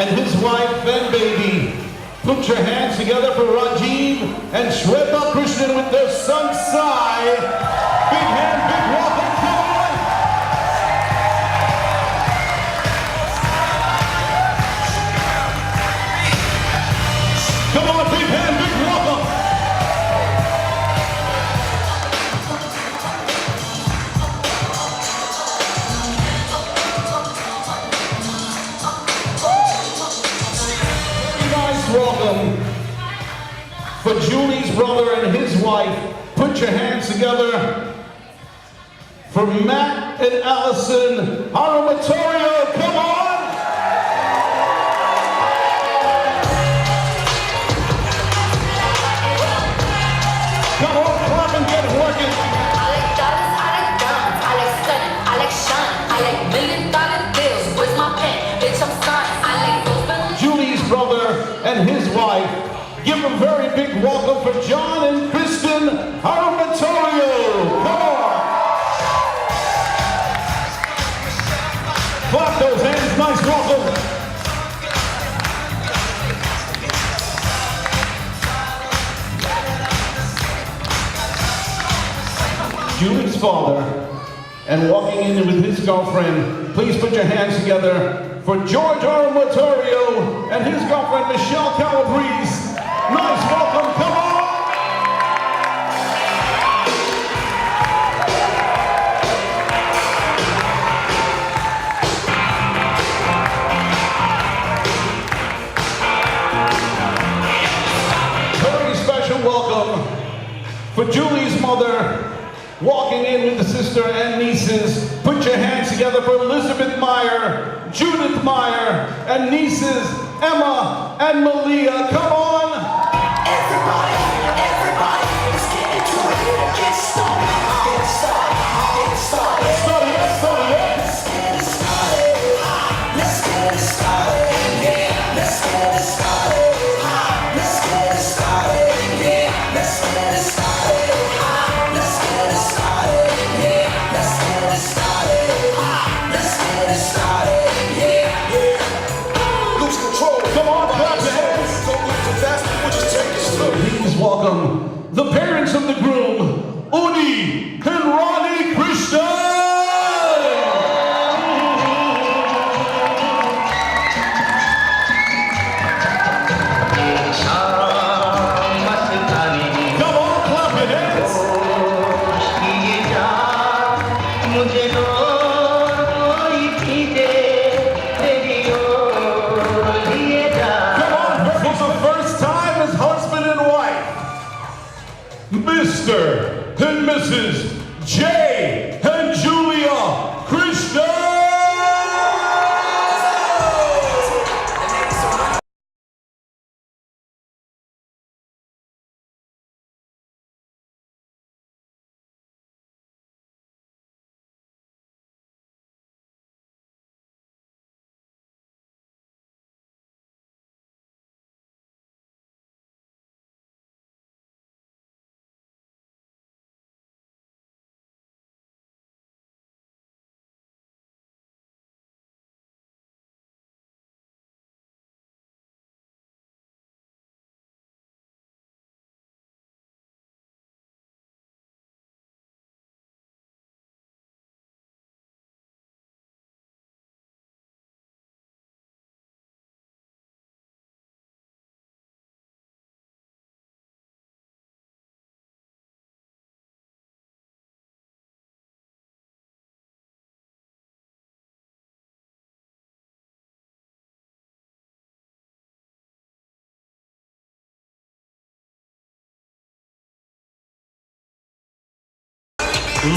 and his wife and baby. Put your hands together for Rajiv and Shweta Krishnan with their son Sai. Big hand, big welcome, come on! Come on, big hand, big welcome! Welcome for Julie's brother and his wife. Put your hands together for Matt and Allison Aramatorio. Come on! Come on, clap and get working. I like dollars, I like guns, I like stunning, I like shine, I like $1,000,000 bills. Where's my pen? Bitch, I'm starting. I like those bills. Julie's brother and his wife. Give a very big welcome for John and Kristen Aramatorio. Come on. Clap those hands. Nice welcome. Julie's father and walking in with his girlfriend. Please put your hands together for George Aramatorio and his girlfriend Michelle Calabrese. Nice welcome, come on! Very special welcome for Julie's mother, walking in with the sister and nieces. Put your hands together for Elizabeth Meyer, Judith Meyer, and nieces Emma and Malia. Come on! Everybody, let's get into it. Get started, get started, get started. Start it, start it. Let's get it started. Let's get it started. Yeah, let's get it started. Let's get it started. Yeah, let's get it started. Let's get it started. Yeah, let's get it started. Let's get it started. Yeah, yeah. Lose control. Come on, clap your hands. Don't move too fast. We'll just take it slow. Please welcome the parents of the groom, Uni and Ronnie Krishnan. Come on, clap your hands. Come on, for the first time as husband and wife, Mr. and Mrs. Jay and Julia Krishnan.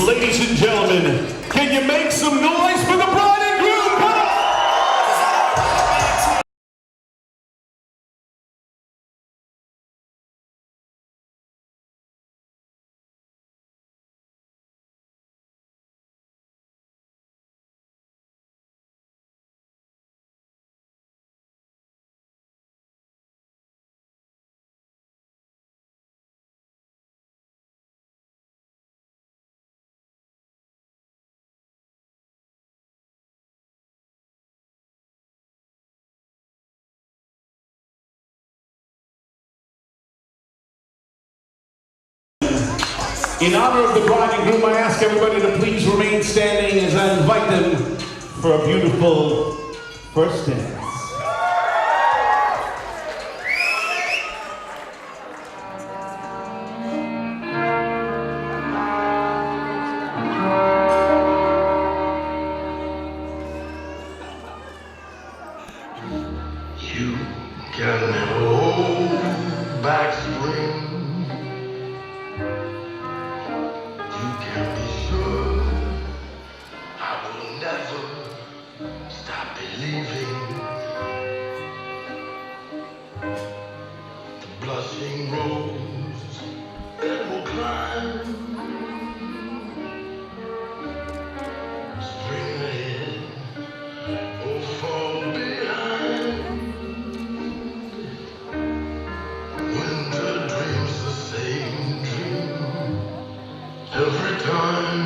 Ladies and gentlemen, can you make some noise for the bride and groom? Come on! In honor of the bride and groom, I ask everybody to please remain standing as I invite them for a beautiful first dance. You can never hold back spring. You can be sure I will never stop believing. The blushing rose that will climb. Spring ahead or fall behind. Winter dreams the same dream every time.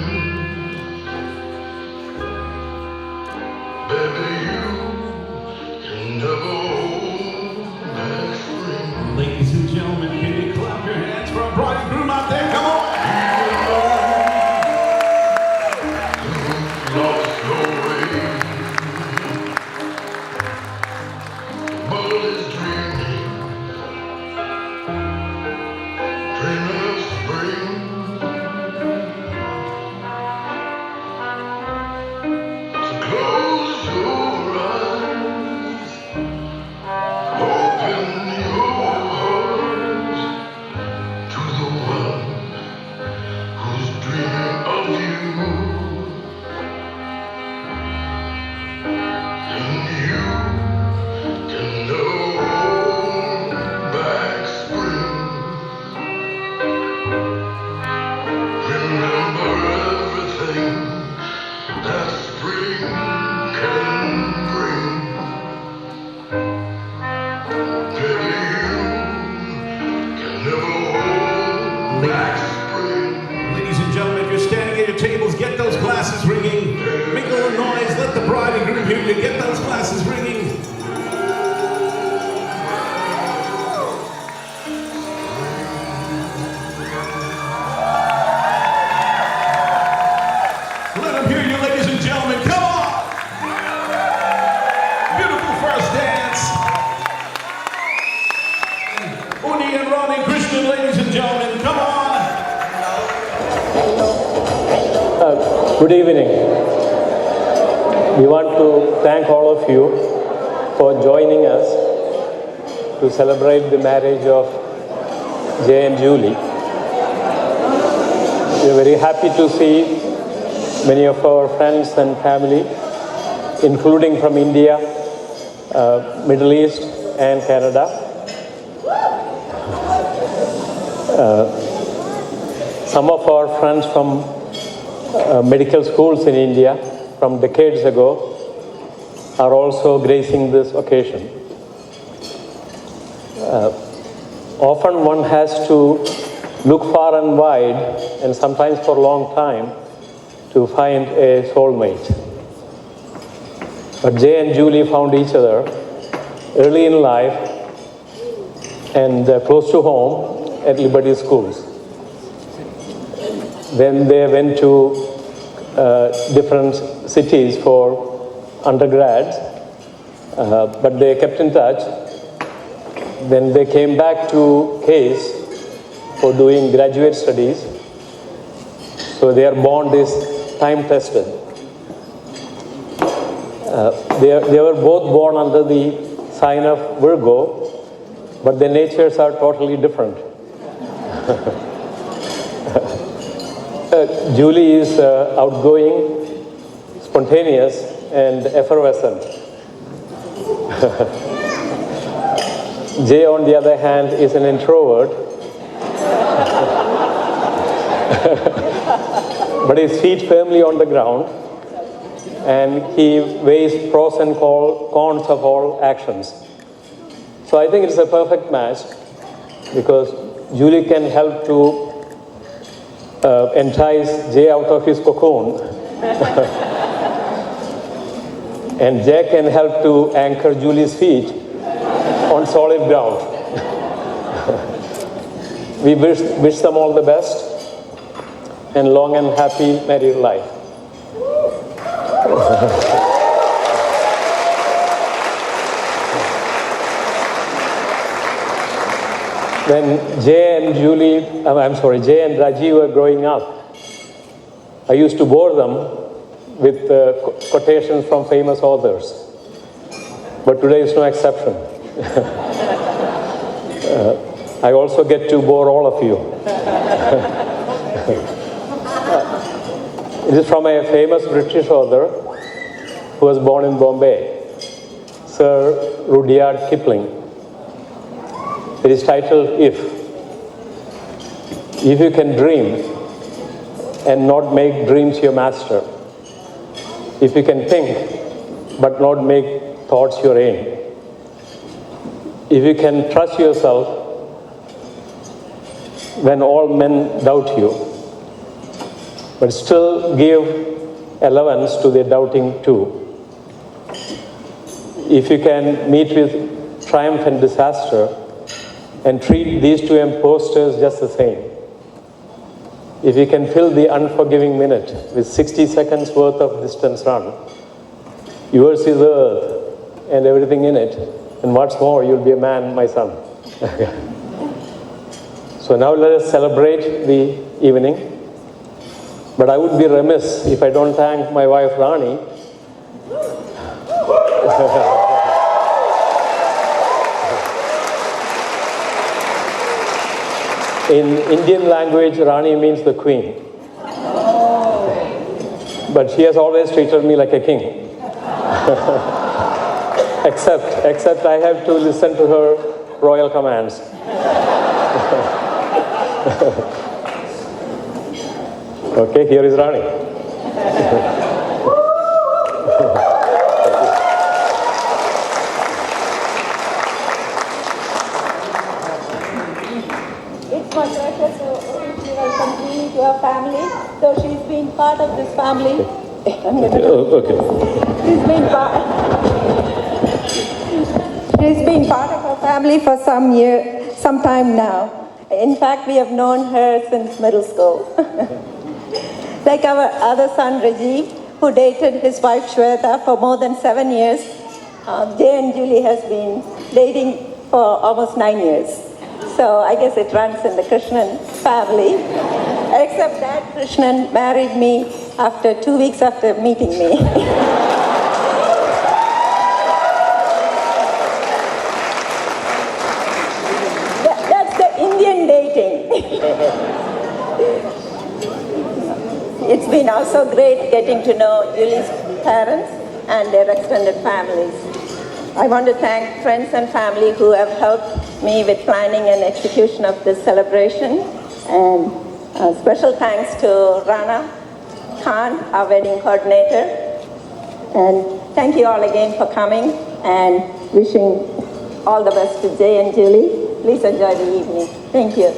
Baby, you can never hold back spring. Ladies and gentlemen, can you clap your hands for a bride and groom out there? Come on! Lost your way. The bud is dreaming of spring. So close your eyes, open your heart to the one who's dreaming of you. And you can never hold back spring. Remember everything that spring can bring. Baby, you can never hold back spring. Ladies and gentlemen, if you're standing at your tables, get those glasses ringing. Make a little noise. Let the bride and groom hear you. Get those glasses ringing. Let them hear you, ladies and gentlemen. Come on! Beautiful first dance. Uni and Ronnie Christian, ladies and gentlemen. Come on! Good evening. We want to thank all of you for joining us to celebrate the marriage of Jay and Julie. We are very happy to see many of our friends and family, including from India, Middle East, and Canada. Some of our friends from medical schools in India from decades ago are also gracing this occasion. Often one has to look far and wide, and sometimes for a long time, to find a soulmate. But Jay and Julie found each other early in life and close to home at Liberty Schools. Then they went to different cities for undergrads, but they kept in touch. Then they came back to Case for doing graduate studies. So their bond is time-tested. They were both born under the sign of Virgo, but their natures are totally different. Julie is outgoing, spontaneous, and effervescent. Jay, on the other hand, is an introvert, but his feet firmly on the ground, and he weighs pros and cons of all actions. So I think it's a perfect match because Julie can help to entice Jay out of his cocoon. And Jay can help to anchor Julie's feet on solid ground. We wish them all the best. and long and happy married life. When Jay and Rajiv were growing up, I used to bore them with quotations from famous authors. But today is no exception. I also get to bore all of you. It is from a famous British author who was born in Bombay, Sir Rudyard Kipling. It is titled If. If you can dream and not make dreams your master, if you can think but not make thoughts your aim, if you can trust yourself when all men doubt you, but still give allowance to their doubting too, if you can meet with triumph and disaster and treat these two impostors just the same, if you can fill the unforgiving minute with 60 seconds worth of distance run, yours is the earth and everything in it, and what's more, you'll be a man, my son. So now let us celebrate the evening. But I would be remiss if I don't thank my wife Rani. In Indian language, Rani means the queen. But she has always treated me like a king. Except I have to listen to her royal commands. Okay, here is Rani. It's my pleasure to welcome Jeannie to our family. So she's been part of this family. She's been part of our family for some time now. In fact, we have known her since middle school. Like our other son, Rajiv, who dated his wife, Shweta, for more than 7 years. Jay and Julie has been dating for almost 9 years. So I guess it runs in the Krishnan family. Except that Krishnan married me after 2 weeks after meeting me. That's the Indian dating. It's been also great getting to know Julie's parents and their extended families. I want to thank friends and family who have helped me with planning and execution of this celebration. And special thanks to Rana Khan, our wedding coordinator. And thank you all again for coming and wishing all the best to Jay and Julie. Please enjoy the evening. Thank you.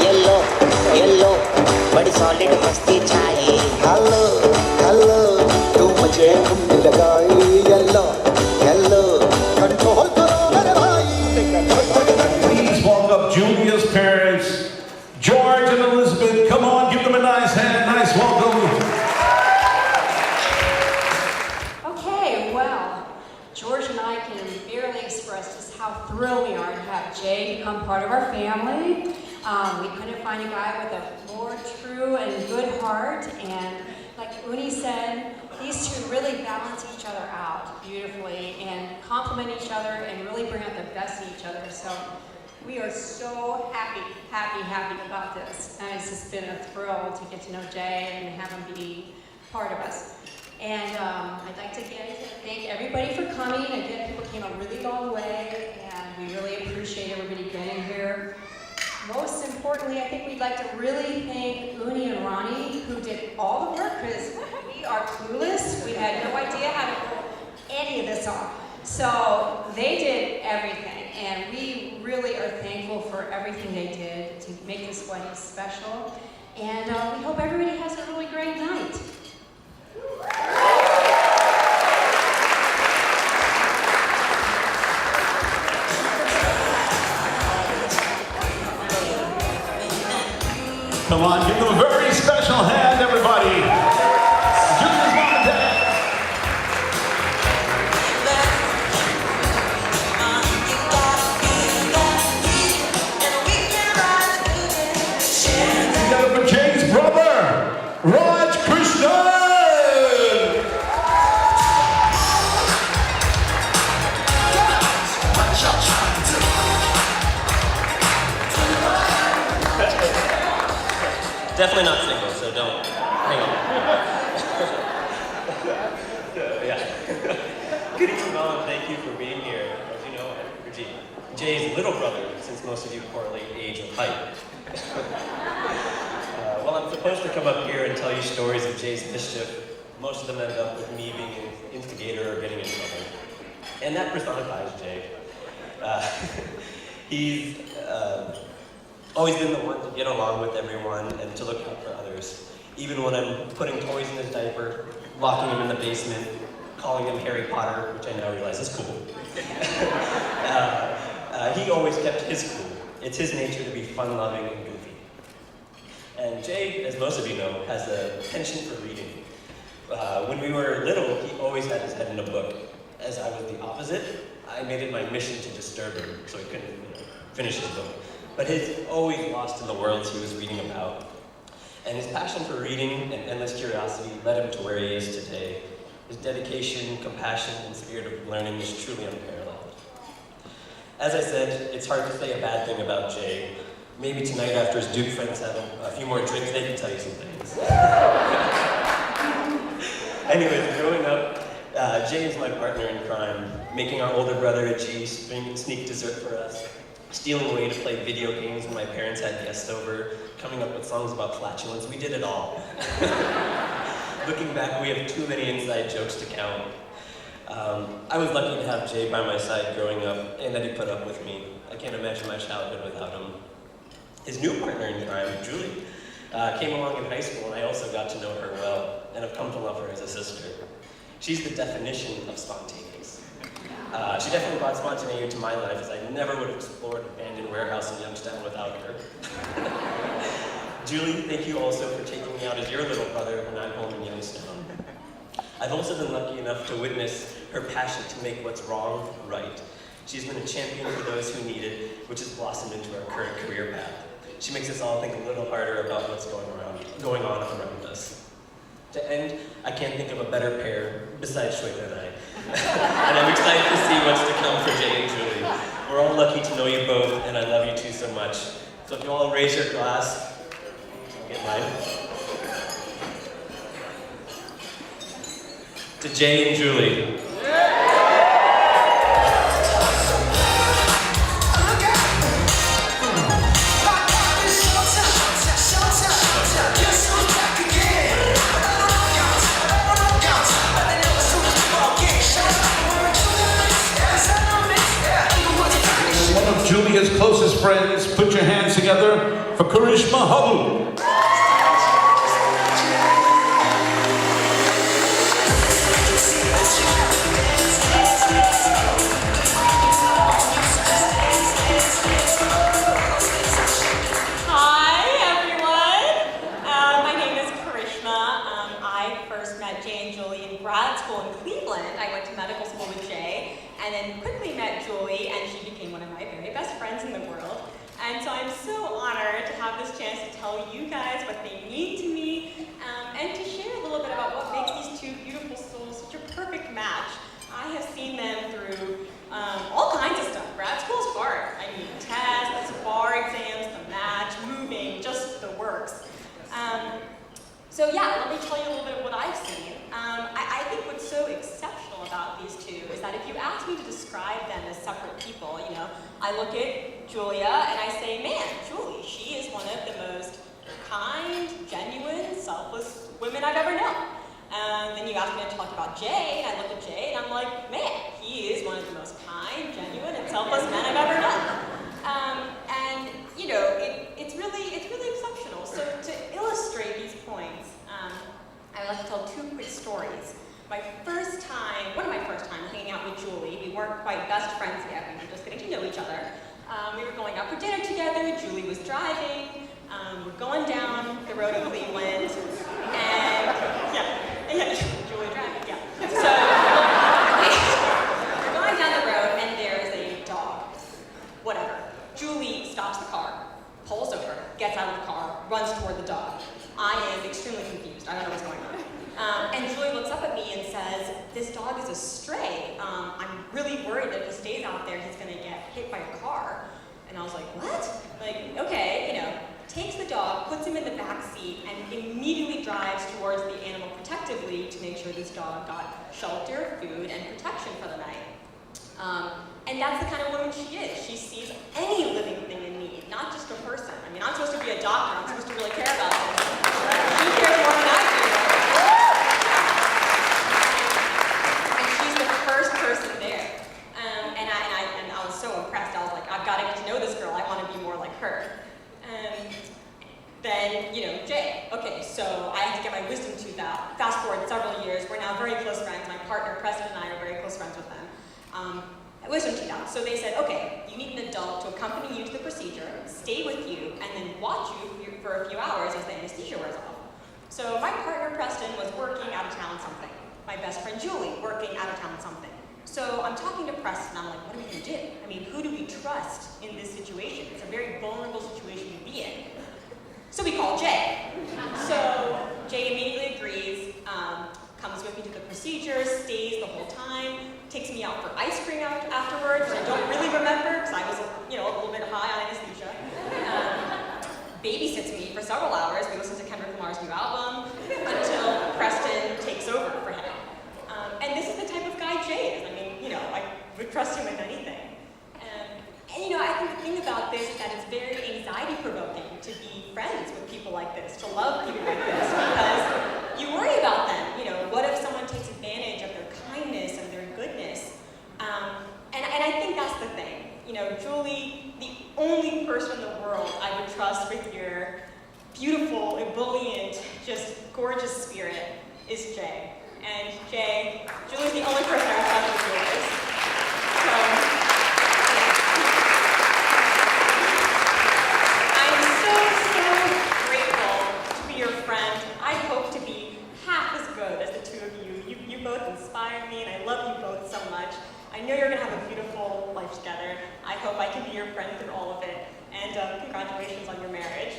Yellow, yellow, बड़ी solid मस्ती चाहिए. Hello, hello, तू मुझे घूमने लगाई. Yellow, yellow, control करो मेरे भाई. Please welcome Julia's parents, George and Elizabeth. Come on, give them a nice hand. Nice welcome. Okay, well, George and I can barely express just how thrilled we are to have Jay become part of our family. We couldn't find a guy with a more true and good heart, and like Uni said, these two really balance each other out beautifully and complement each other and really bring out the best in each other. So we are so happy about this. And it's just been a thrill to get to know Jay and have him be part of us. And I'd like to thank everybody for coming. Again, people came a really long way, and we really appreciate everybody getting here. Most importantly, I think we'd like to really thank Uni and Ronnie, who did all the work, because we are clueless. We had no idea how to pull any of this off. So they did everything, and we really are thankful for everything they did to make this wedding special. And we hope everybody has a really great night. Come on, give them a very special hand, everybody. Julie's mom and dad. Together for Jay's brother, Raj Krishnan. Definitely not single, so don't hang on. Yeah. Good evening, Mom, and thank you for being here. As you know, I'm Jay's little brother, since most of you correlate age with height. Well, I'm supposed to come up here and tell you stories of Jay's mischief. Most of them end up with me being an instigator or getting in trouble. And that personifies Jay. He's always been the one to get along with everyone and to look out for others. Even when I'm putting toys in his diaper, locking him in the basement, calling him Harry Potter, which I now realize is cool. He always kept his cool. It's his nature to be fun-loving and goofy. And Jay, as most of you know, has a penchant for reading. When we were little, he always had his head in a book. As I was the opposite, I made it my mission to disturb him so he couldn't finish his book. But he's always lost in the worlds he was reading about. And his passion for reading and endless curiosity led him to where he is today. His dedication, compassion, and spirit of learning is truly unparalleled. As I said, it's hard to say a bad thing about Jay. Maybe tonight after his Duke friends have a few more drinks, they can tell you some things. Anyways, growing up, Jay is my partner in crime, making our older brother Ajay sneak dessert for us, stealing away to play video games when my parents had guests over, coming up with songs about flatulence. We did it all. Looking back, we have too many inside jokes to count. I was lucky to have Jay by my side growing up, and that he put up with me. I can't imagine my childhood without him. His new partner in crime, Julie, came along in high school, and I also got to know her well, and I've come to love her as a sister. She's the definition of spontaneous. She definitely brought spontaneity to my life, as I never would have explored an abandoned warehouse in Youngstown without her. Julie, thank you also for taking me out as your little brother when I'm home in Youngstown. I've also been lucky enough to witness her passion to make what's wrong right. She's been a champion for those who need it, which has blossomed into our current career path. She makes us all think a little harder about what's going on around us. To end, I can't think of a better pair besides Shweta and I. And I'm excited to see what's to come for Jay and Julie. We're all lucky to know you both, and I love you two so much. So if you all raise your glass, I'll get mine. To Jay and Julie. Julia's closest friends, put your hands together for Karishma Habu. Hi, everyone. My name is Karishma. I first met Jay and Julie in grad school in Cleveland. I went to medical school with Jay, and then quickly met Julie, and she became one of my very best friends in the world. And so I'm so honored to have this chance to tell you guys what they mean to me, and to share a little bit about what makes these two beautiful souls such a perfect match. I have seen them through all kinds of stuff. Grad school is hard. I mean, tests, bar exams, the match, moving, just the works. So yeah, let me tell you a little bit of what I've seen. I think what's so exceptional about these two is that if you ask me to describe them as separate people, you know, I look at Julia and I say, man, Julie, she is one of the most kind, genuine, selfless women I've ever known. Then you ask me to talk about Jay, and I look at Jay and I'm like, man, he is one of the most kind, genuine, and selfless men I've ever known. And you know, it's really exceptional. So to illustrate these points, I would like to tell two quick stories. One of my first times hanging out with Julie, we weren't quite best friends yet, we were just getting to know each other. We were going out for dinner together, Julie was driving, We're going down the road in Cleveland, and Julie driving, yeah. So we're going down the road, and there's a dog. Whatever. Julie stops the car, pulls over, gets out of the car, runs toward the dog. I am extremely confused. I don't know what's going on. And Julie looks up at me and says, "This dog is a stray. I'm really worried that if he stays out there, he's going to get hit by a car." And I was like, "What?" Like, okay, takes the dog, puts him in the back seat, and immediately drives towards the animal protectively to make sure this dog got shelter, food, and protection for the night. And that's the kind of woman she is. She sees any living thing in need, not just a person. I mean, I'm supposed to be a doctor. I'm supposed to really care about them. She cares more than I do. And she's the first person there. And I was so impressed. I was like, I've got to get to know this girl. I want to be more like her. Then, Jay. Okay, so I had to get my wisdom tooth out. Fast forward several years. We're now very close friends. My partner, Preston, and I are very close friends with them. Wisdom teeth out. So they said, okay, you need an adult to accompany you to the procedure, stay with you, and then watch you for a few hours as the anesthesia wears off. So my partner, Preston, was working out of town something. My best friend, Julie, working out of town something. So I'm talking to Preston, I'm like, what are we gonna do? I mean, who do we trust in this situation? It's a very vulnerable situation to be in. So we call Jay. So Jay immediately agrees, comes with me to the procedure, stays the whole time, takes me out for ice cream afterwards, which I don't really remember because I was, a little bit high on anesthesia. Babysits me for several hours. We listen to Kendrick Lamar's new album until Preston takes over for him. And this is the type of guy Jay is. I mean, I would trust him with anything. And I think the thing about this is that it's very anxiety-provoking to be friends with people like this, to love people like this, because you worry about them. What if someone takes advantage of their kindness and their goodness? And I think that's the thing. Julie, the only person in the world I would trust with your beautiful, ebullient, just gorgeous spirit is Jay. And Jay, Julie's the only person I would trust with yours. I'm so grateful to be your friend. I hope to be half as good as the two of you. You both inspire me, and I love you both so much. I know you're going to have a beautiful life together. I hope I can be your friend through all of it. And congratulations on your marriage.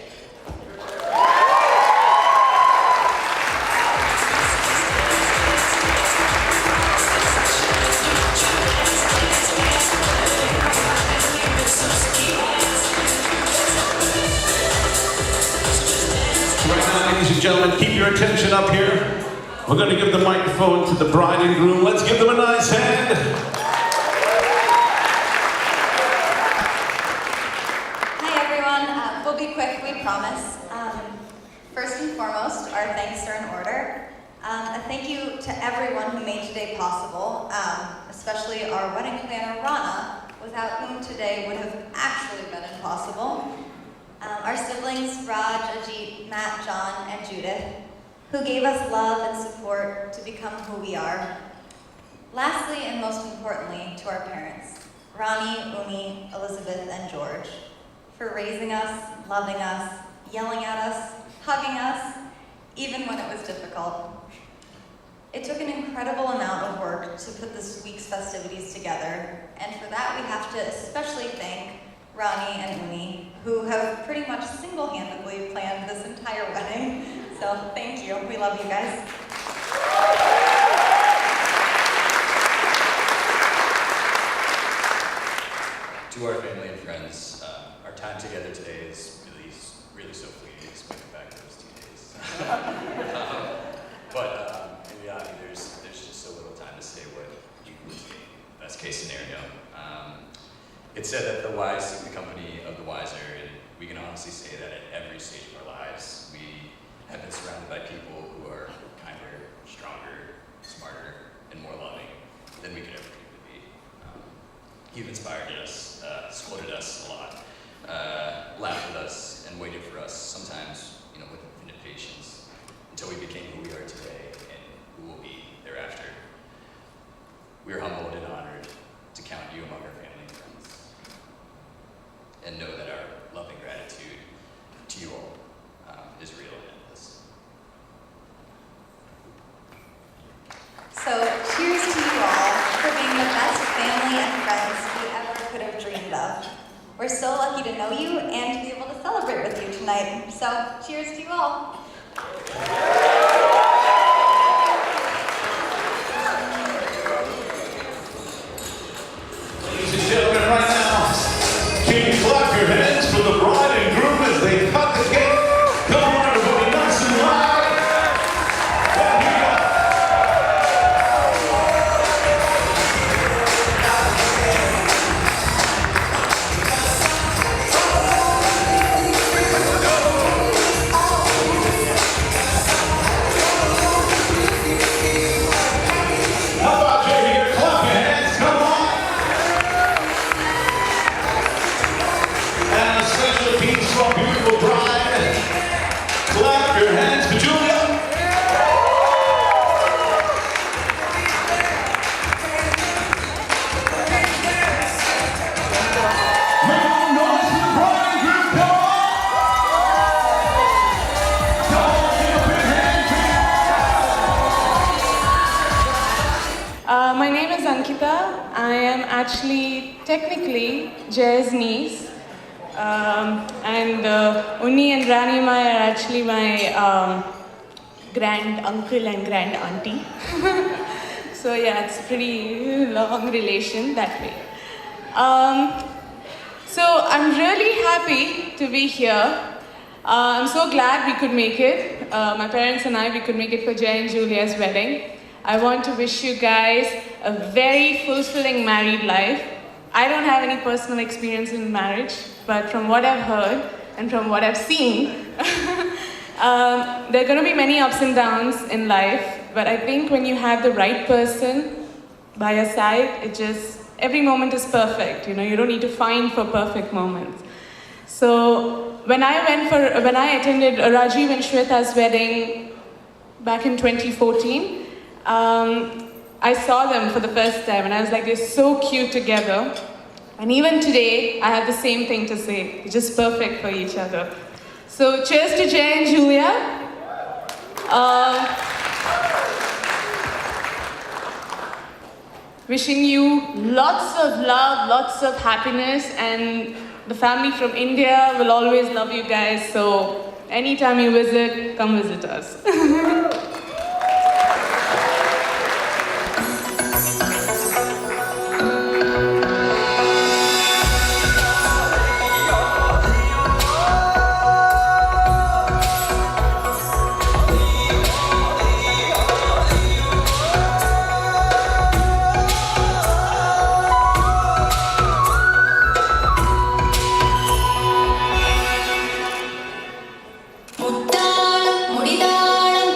Right now, ladies and gentlemen, keep your attention up here. We're going to give the microphone to the bride and groom. Let's give them a nice hand. We'll be quick, we promise. First and foremost, our thanks are in order. A thank you to everyone who made today possible, especially our wedding planner, Rana, without whom today would have actually been impossible. Our siblings, Raj, Ajit, Matt, John, and Judith, who gave us love and support to become who we are. Lastly, and most importantly, to our parents, Ronnie, Umi, Elizabeth, and George, for raising us, loving us, yelling at us, hugging us, even when it was difficult. It took an incredible amount of work to put this week's festivities together, and for that we have to especially thank Ronnie and Umi, who have pretty much single-handedly planned this entire wedding. So thank you, we love you guys. To our family and friends, our time together today is really so fleeting. It's going back to those 2 days. But in reality, there's just so little time to say what you would say. Best case scenario. It's said that the wise seek the company of the wiser, and we can honestly say that at every stage of our lives, we have been surrounded by people who are kinder, stronger, smarter, and more loving than we could ever dream to be. You've inspired us, scolded us a lot, laughed with us, and waited for us, sometimes, with infinite patience, until we became who we are today and who we'll be thereafter. We are humbled and honored to count you among our family and friends, and know that our loving gratitude to you all of. We're so lucky to know you and to be able to celebrate with you tonight. So, cheers to you all. Ladies and gentlemen, right now, can you clap your hands for the bride and groom as they cut the cake? Come on, everybody, nice and loud. And here we go. How about you here? Clap your hands, come on. And a special piece for our beautiful bride. Clap your hands for Julia. Make some noise for the bride and groom, come on. Come on, give a big hand to My name is Ankita. I am actually technically Jay's niece. And Unni and Ranima are actually my grand uncle and grand auntie. So yeah, it's a pretty long relation that way. So I'm really happy to be here. I'm so glad we could make it. My parents and I, we could make it for Jay and Julia's wedding. I want to wish you guys a very fulfilling married life. I don't have any personal experience in marriage, but from what I've heard and from what I've seen, there are going to be many ups and downs in life, but I think when you have the right person by your side, every moment is perfect. You know, you don't need to find for perfect moments. So when I attended Rajiv and Shweta's wedding back in 2014, I saw them for the first time and I was like, they're so cute together. And even today, I have the same thing to say. They're just perfect for each other. So cheers to Jay and Julia. Wishing you lots of love, lots of happiness, and the family from India will always love you guys. So anytime you visit, come visit us. മുടിതാളം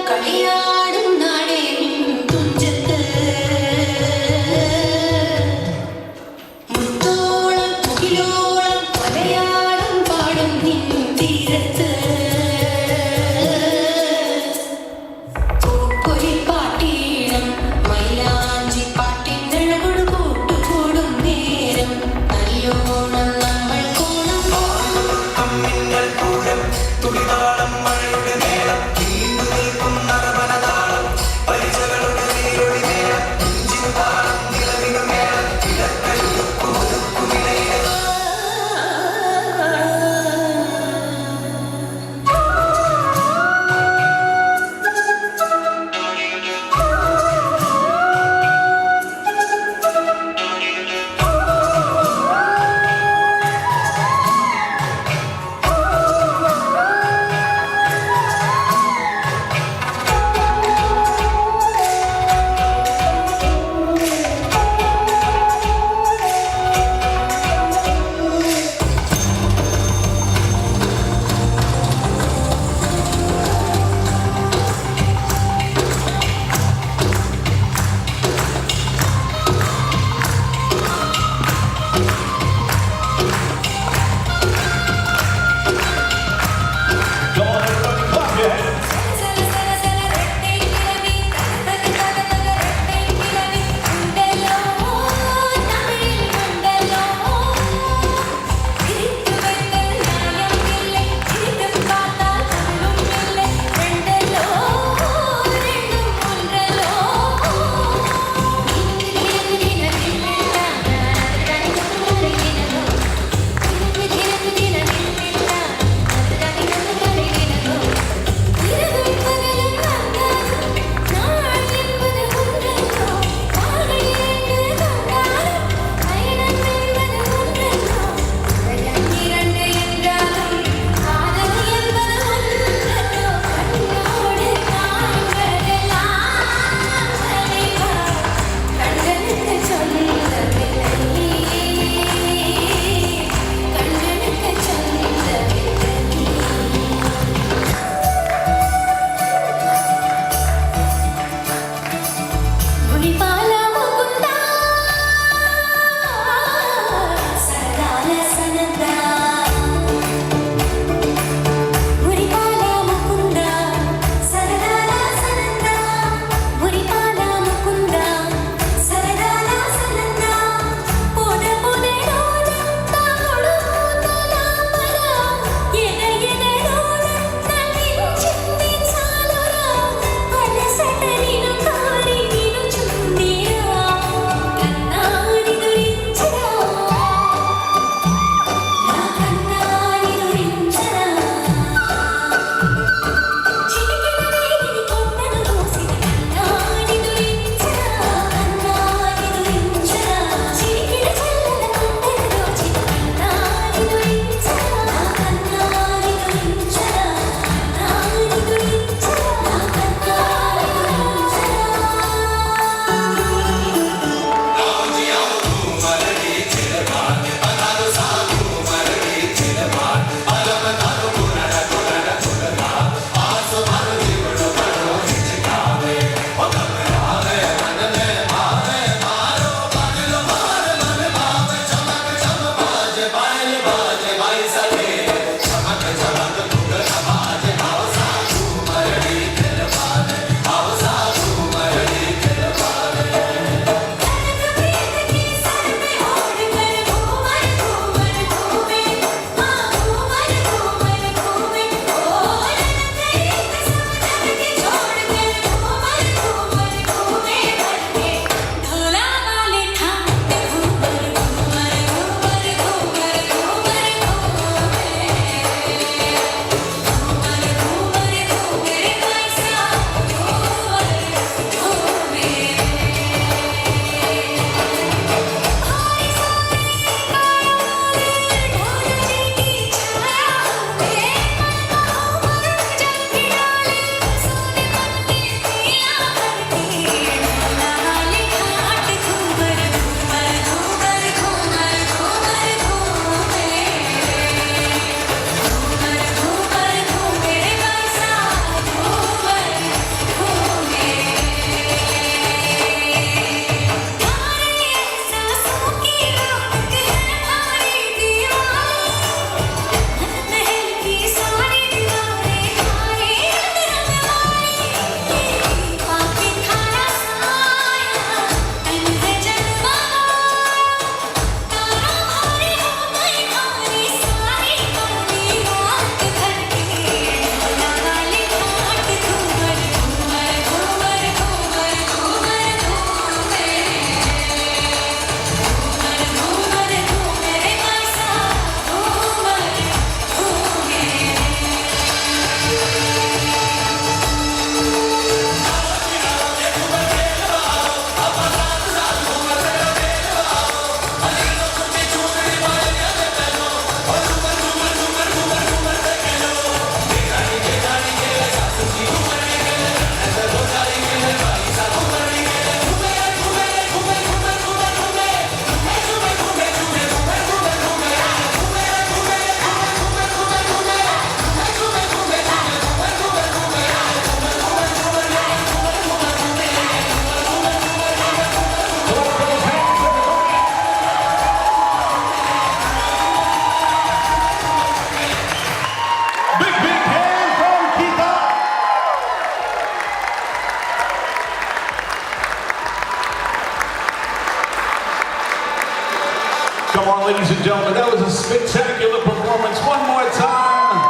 gentlemen, that was a spectacular performance. One more time.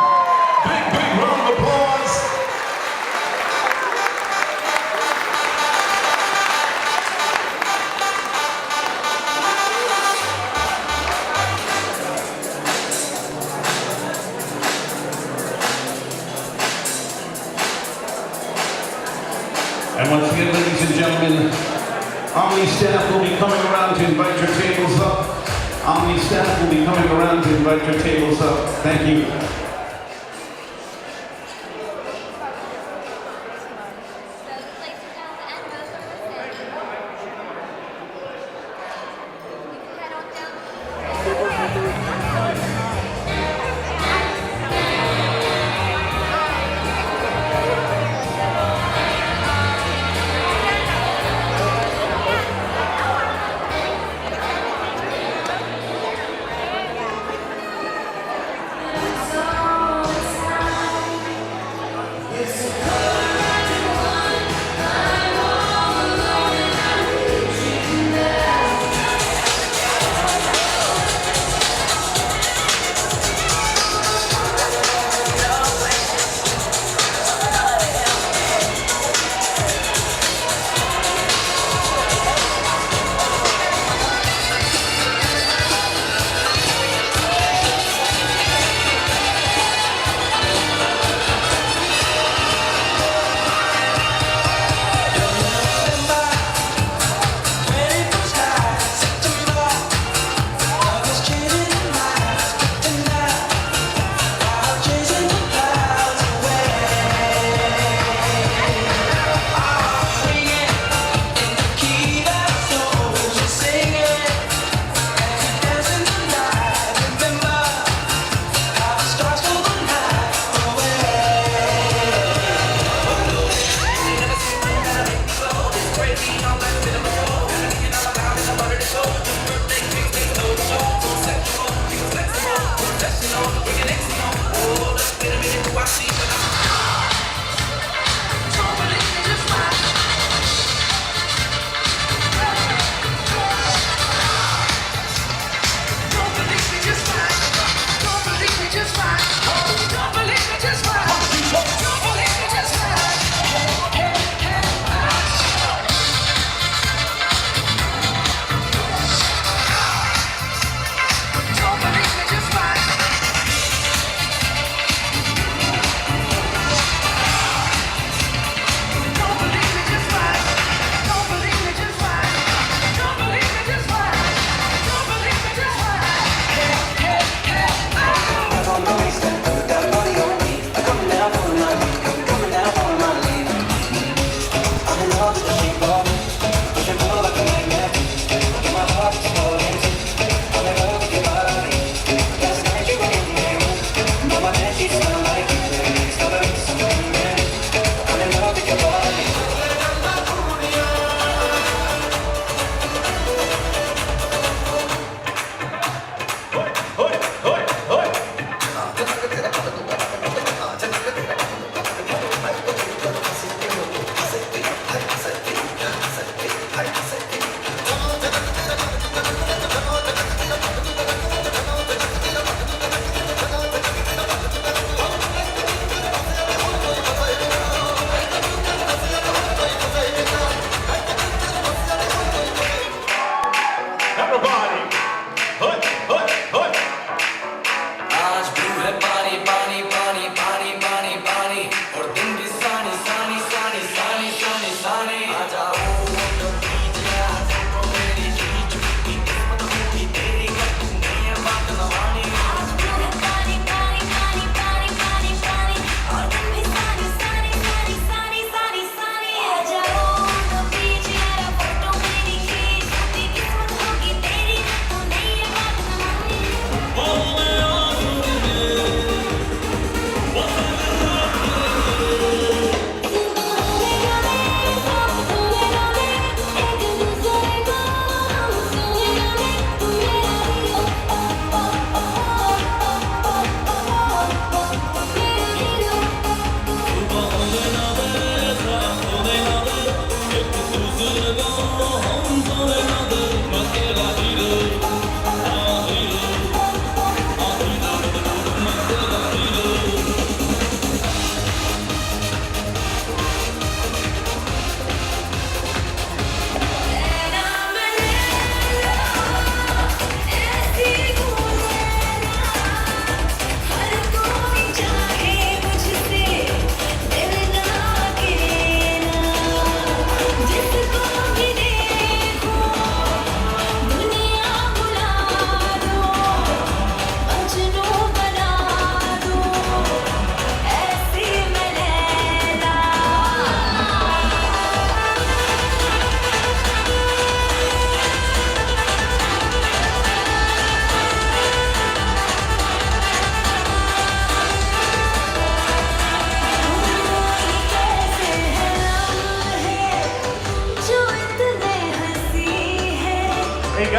Big, big round of applause. And once again, ladies and gentlemen, Omni staff will be coming around to invite your tables up. Omni staff will be coming around to invite your tables up. Thank you.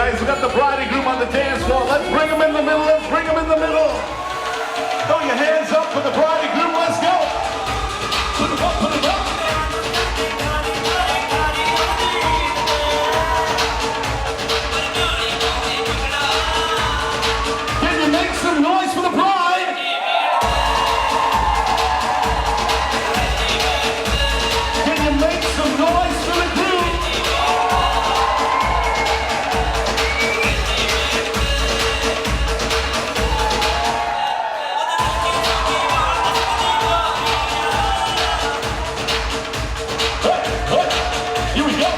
guys. We got the bride and groom on the dance floor. Let's bring them in the middle. Let's bring them in the middle. Throw your hands up for the bride and groom. Let's go. Put them up, put them up. Can you make some noise for the bride? Can you make some noise for the groom? Here we go.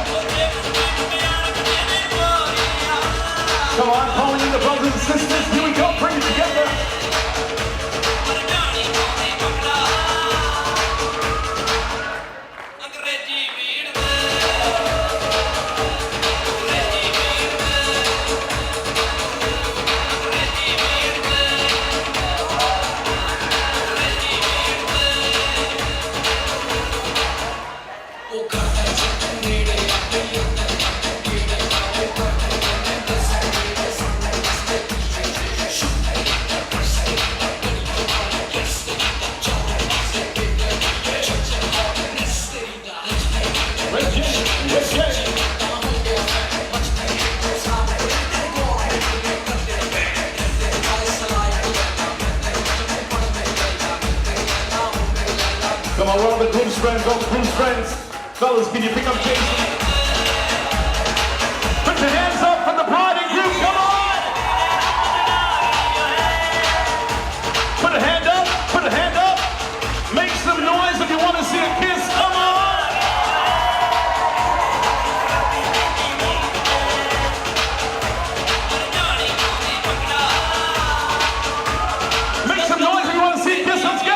Come on, calling in the brothers and sisters. Here we go. Bring it together. Come on, all the groom's friends, all the groom's friends. Fellas, can you pick up Jason? Put your hands up for the bride and groom, come on! Put a hand up, put a hand up. Make some noise if you want to see a kiss, come on! Make some noise if you want to see a kiss, let's go!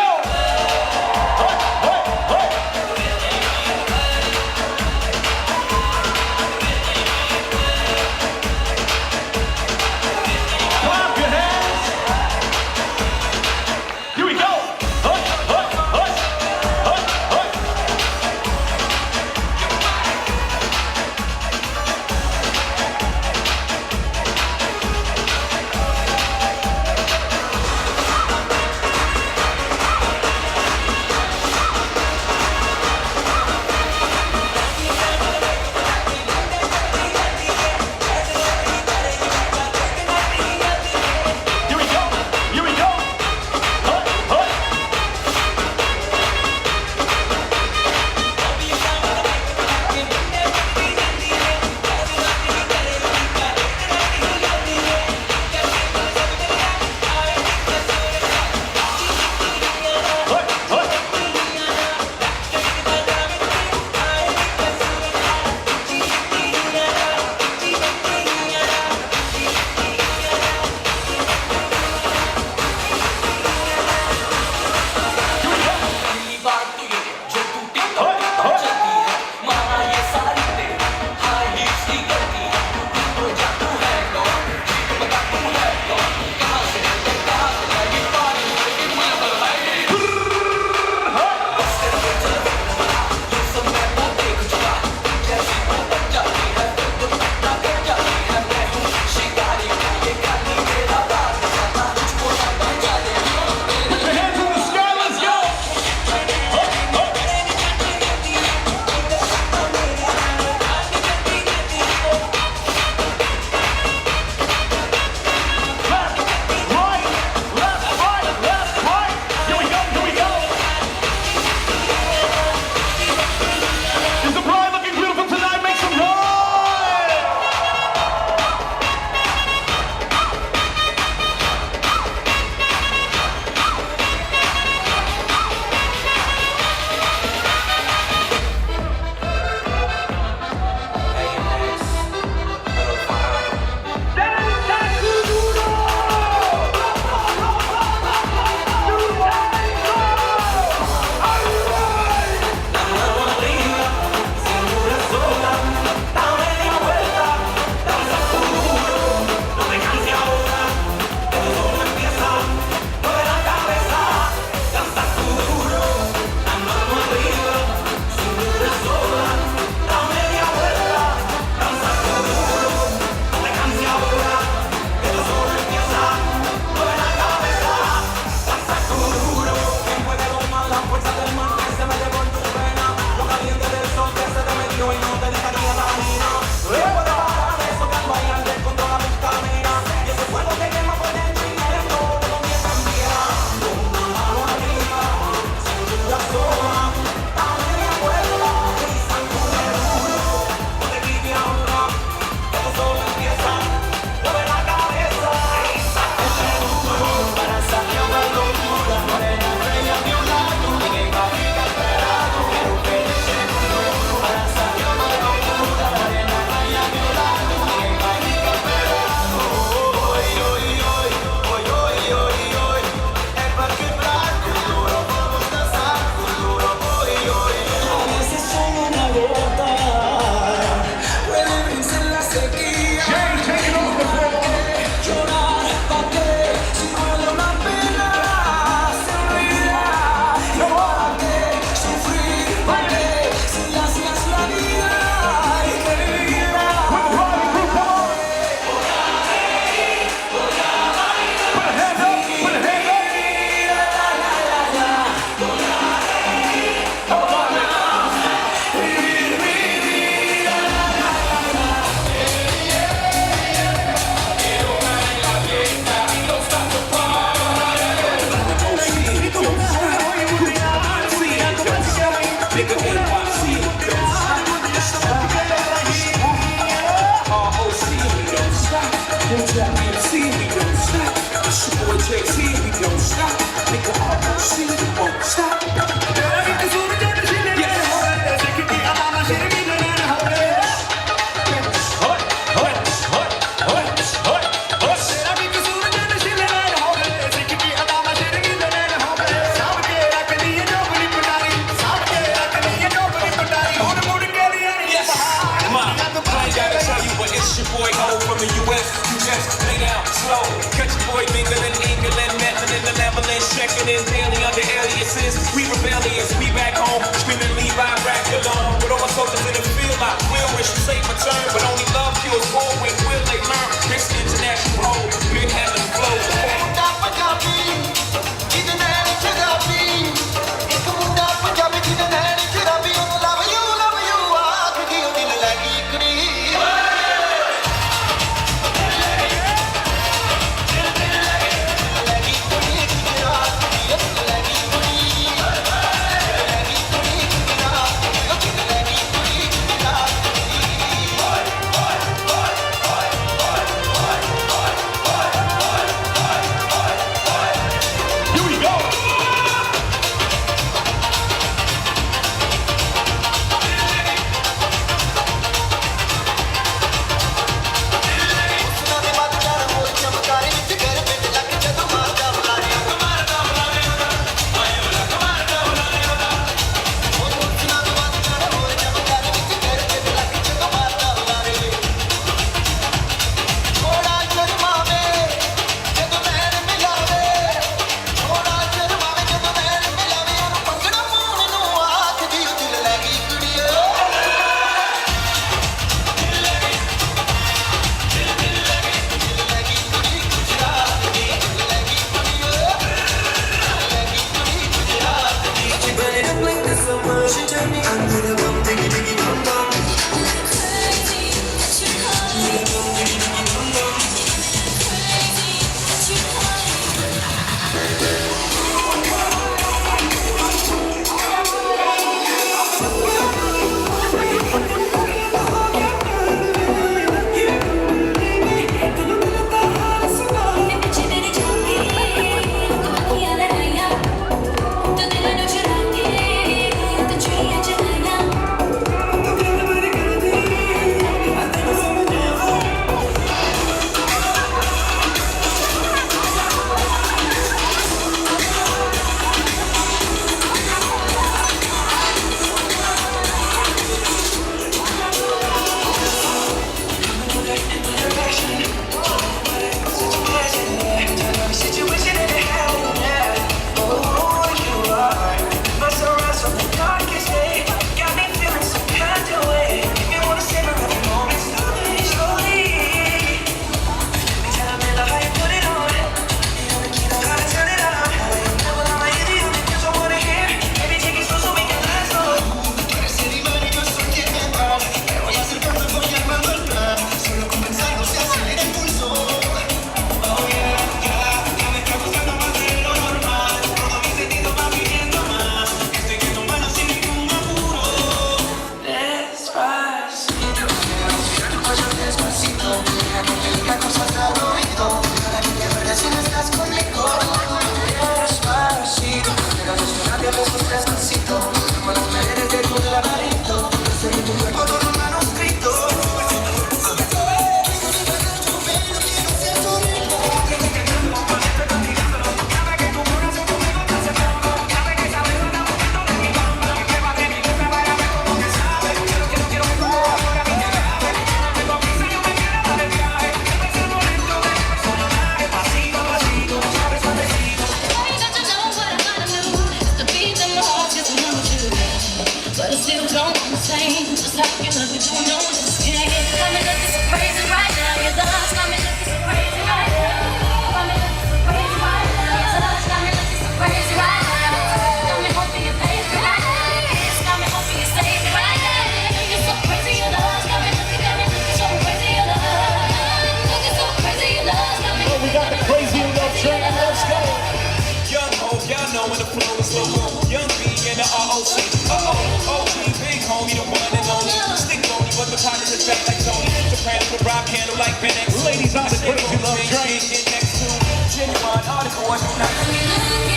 when the flow is slow mo. Young B and the ROC. OG, big homie, the one and only. Stick bony, but the partners is fat like Tony. Soprano with rock handle like Ben X. Ladies on the Crazy Love Train. Next to genuine article, I'm not.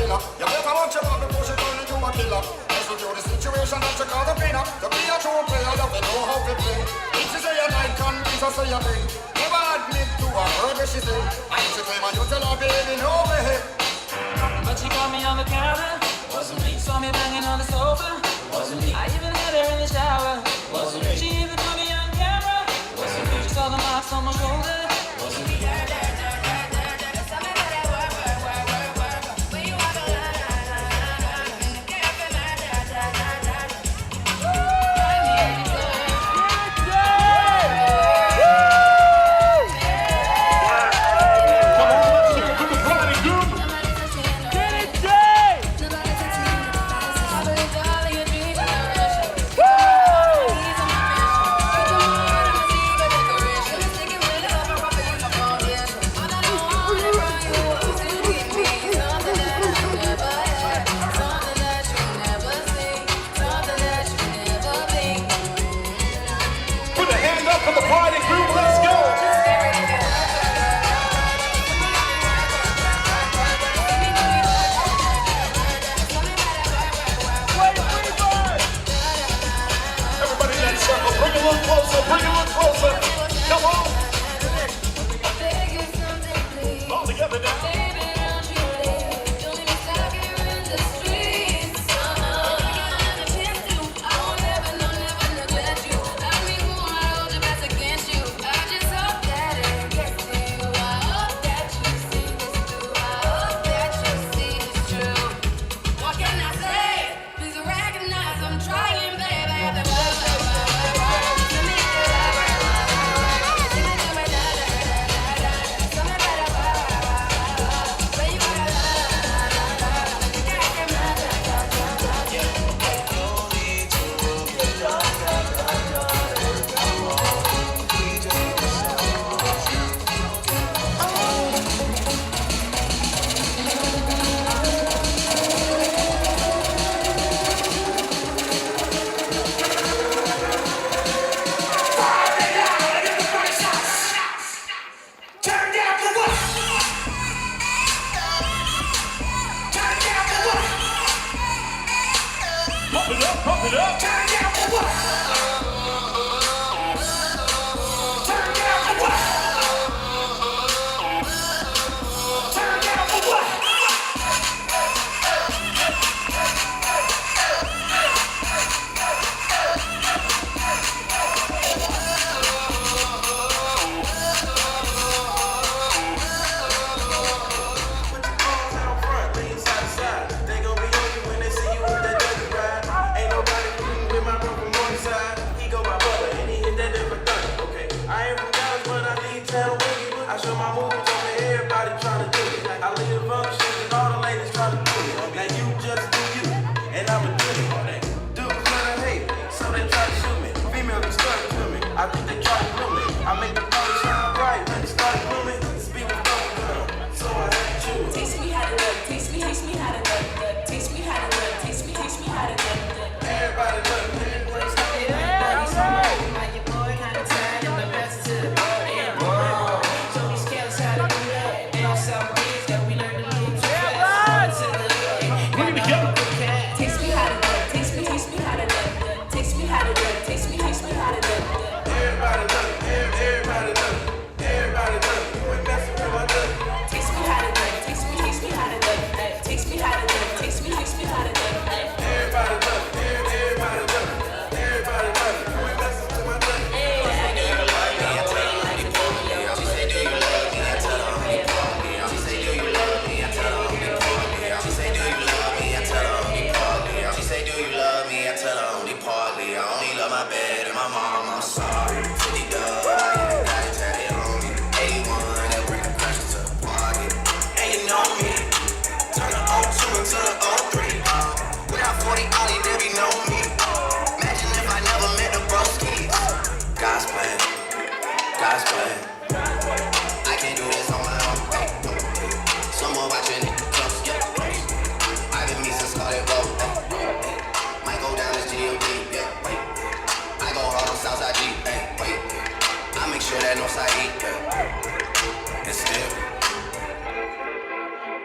winner. You better watch your back before she turn into a killer. Listen to the situation that you call the winner. To be a true player, you have to know how to play. If she say you like convince her say you bring. Never admit to a word that she say. And if she claim and you tell her baby no way. But she caught me on the counter. Wasn't me. Saw me banging on the sofa. Wasn't me. I even had her in the shower. Wasn't me. She even caught me on camera. Wasn't me. She saw the marks on my shoulder. Wasn't me.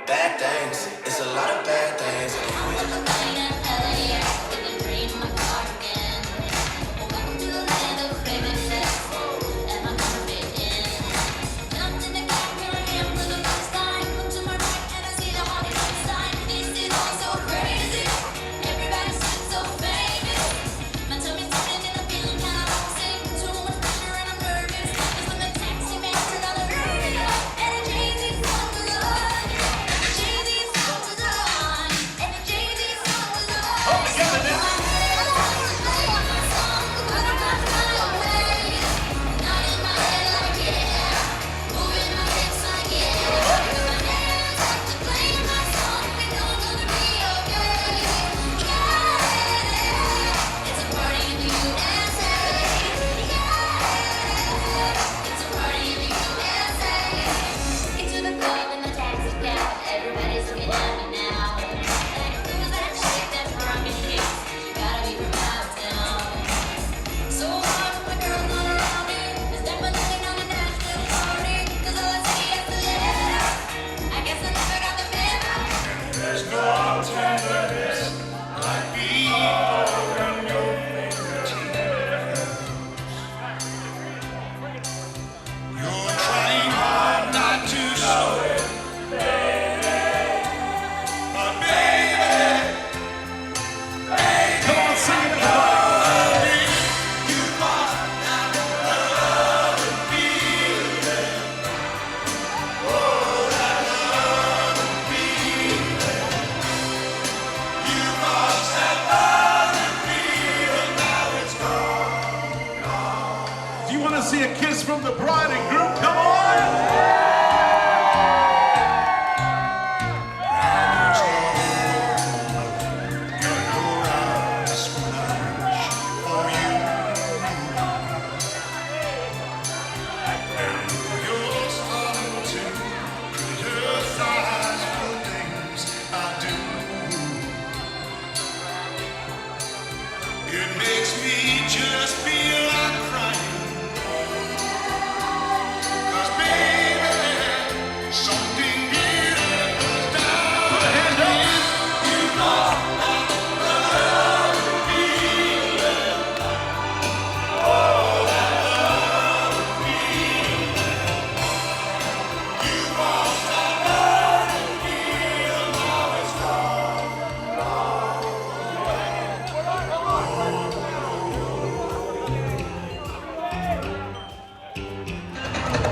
Bad things, it's a lot of bad see a kiss from the bride and groom. Come on! It makes me just feel like crying. 'Cause baby, something good goes down. Put a hand up. You lost my love feeling. Oh, that love feeling. You lost that love feeling. Now it's gone.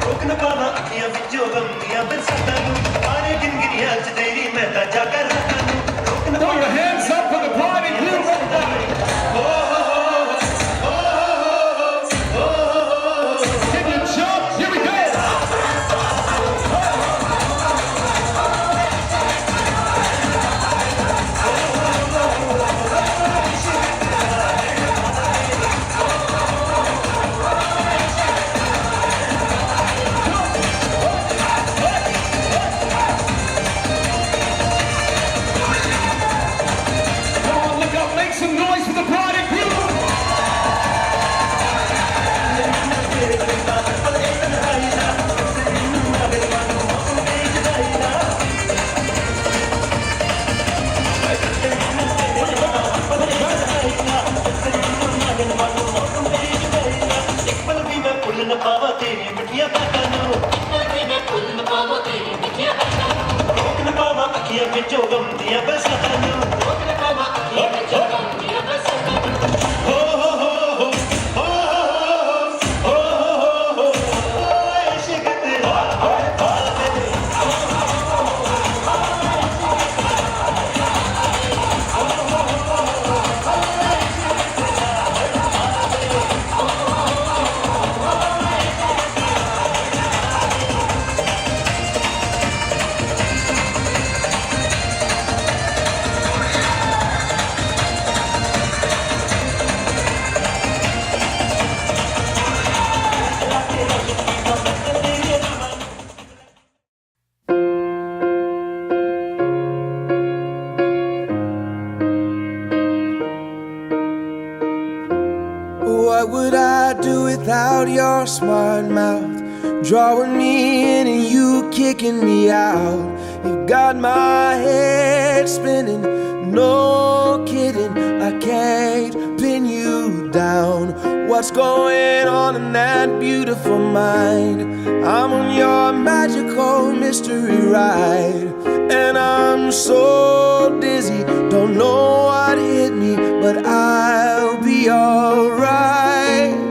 रोकन पावा अखियां विचों गमदियां बरसातां नूं आरे गिन गिनियां च तेरी मैं तां जाकर रातां नूं रोकन Throw your hands up for the bride and groom, everybody! Can you jump? Here we go! Make some noise for the bride and groom! एक पल भी मैं भुल न पावा तेरी मिठियां बातां नूं एक पल भी मैं भुल न पावा तेरी मिठियां बातां नूं रोक न पावा अखियां विचों गमदियां बरसातां नूं रोक न पावा अखियां विचों गमदियां बरसातां नूं हो इश्क तेरा What would I do without your smart mouth? Drawing me in and you kicking me out. You've got my head spinning, no kidding. I can't pin you down. What's going on in that beautiful mind? I'm on your magical mystery ride, and I'm so dizzy, don't know what hit me, but I'll be alright.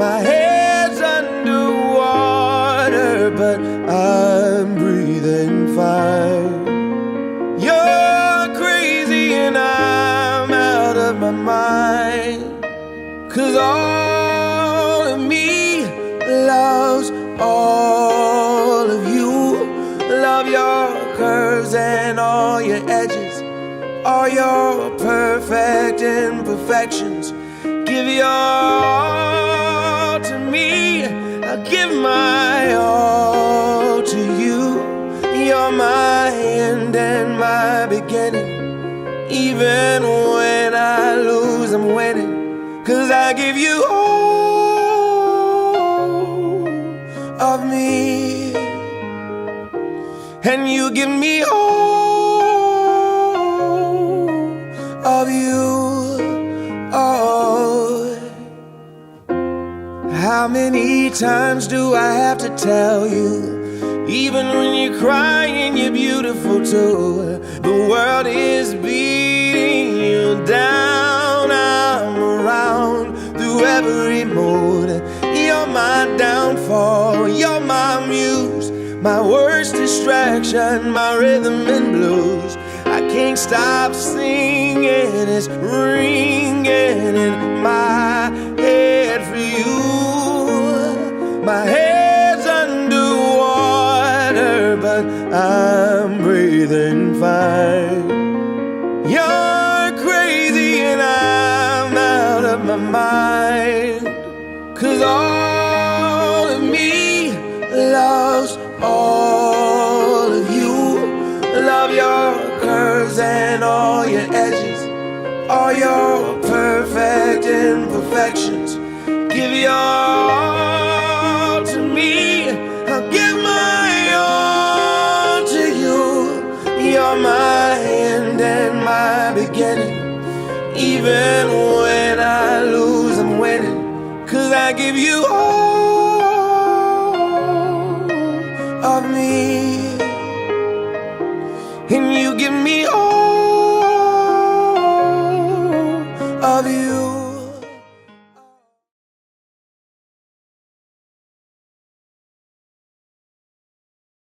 My head's underwater, but I'm breathing fine. You're crazy and I'm out of my mind, 'cause all of me loves all of you. Love your curves and all your edges, all your perfect imperfections. Give your all to me, I'll give my all to you. You're my end and my beginning. Even when I lose, I'm winning, 'cause I give you all of me, and you give me all of you. Oh, how many times do I have to tell you? Even when you're crying, you're beautiful too. The world is beating you down. I'm around through every mood. You're my downfall, you're my muse, my worst distraction, my rhythm and blues. I can't stop singing, it's ringing in my head for you. My head's underwater, but I'm breathing fine. You're crazy and I'm out of my mind. 'Cause all of me loves all of you. Love your curves and all your edges, all your perfect imperfections. Give your all to me, I'll give my all to you. You're my end and my beginning. Even when I lose, I'm winning. 'Cause I give you all of me, and you give me all of you.